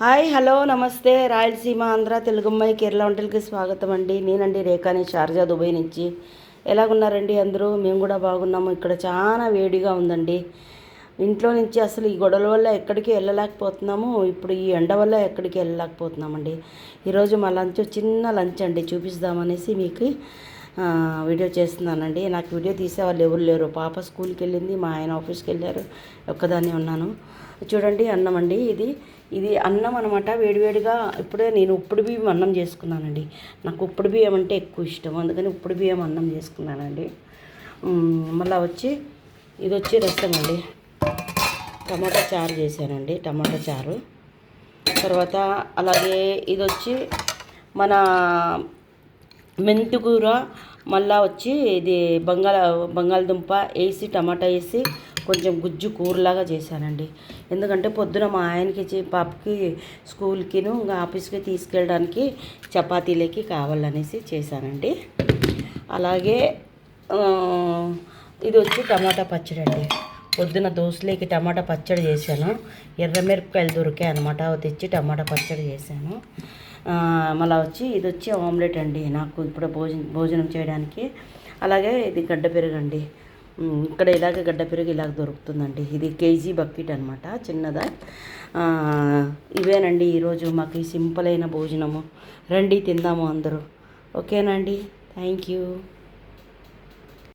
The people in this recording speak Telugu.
హాయ్ హలో నమస్తే రాయలసీమ ఆంధ్ర తెలుగుమ్మాయి కేరళ వంటలకి స్వాగతం అండి. నేనండి రేఖాని షార్జా దుబాయ్ నుంచి. ఎలాగున్నారండి అందరూ? మేము కూడా బాగున్నాము. ఇక్కడ చాలా వేడిగా ఉందండి. ఇంట్లో నుంచి అసలు ఈ గొడవల వల్ల ఎక్కడికి వెళ్ళలేకపోతున్నాము. ఇప్పుడు ఈ ఎండ వల్ల ఎక్కడికి వెళ్ళలేకపోతున్నామండి. ఈరోజు మా లంచ్ చిన్న లంచ్ అండి, చూపిస్తామనేసి మీకు వీడియో చేస్తున్నానండి. నాకు వీడియో తీసే వాళ్ళు ఎవరు లేరు. పాప స్కూల్కి వెళ్ళింది, మా ఆయన ఆఫీస్కి వెళ్ళారు, ఒక్కదాన్ని ఉన్నాను. చూడండి అన్నం అండి, ఇది అన్నం అనమాట. వేడివేడిగా ఇప్పుడే నేను ఉప్పుడు బియ్యం అన్నం చేసుకున్నానండి. నాకు ఉప్పుడు బియ్యం అంటే ఎక్కువ ఇష్టం, అందుకని ఉప్పుడు బియ్యం అన్నం చేసుకున్నానండి. మళ్ళీ ఇది వచ్చి రసం అండి, టమాటా చారు చేశానండి, టమాటా చారు. తర్వాత అలాగే ఇది వచ్చి మన మెంతికూర, మళ్ళీ ఇది బంగాళదుంప వేసి టమాటా వేసి కొంచెం గుజ్జు కూరలాగా చేశానండి. ఎందుకంటే పొద్దున మా ఆయనకి పాపకి స్కూల్కిను ఇంకా ఆఫీస్కి తీసుకెళ్ళడానికి చపాతీలకి కావాలనేసి చేశానండి. అలాగే ఇది వచ్చి టమాటా పచ్చడి అండి. పొద్దున దోశలేకి టమాటా పచ్చడి చేశాను. ఎర్రమిరపకాయలు దొరికాయి అనమాట, అవి తెచ్చి టమాటా పచ్చడి చేశాను. మళ్ళీ ఇది వచ్చి ఆమ్లెట్ అండి, నాకు ఇప్పుడు భోజనం చేయడానికి. అలాగే ఇది గడ్డ పెరుగు అండి. ఇక్కడ ఇలాగే గడ్డ పెరుగు ఇలాగ దొరుకుతుందండి. ఇది కేజీ బకెట్ అనమాట, చిన్నదా. ఇవేనండి ఈరోజు మాకు ఈ సింపుల్ అయిన భోజనము. రండి తిందాము అందరూ. ఓకేనండి, థ్యాంక్ యూ.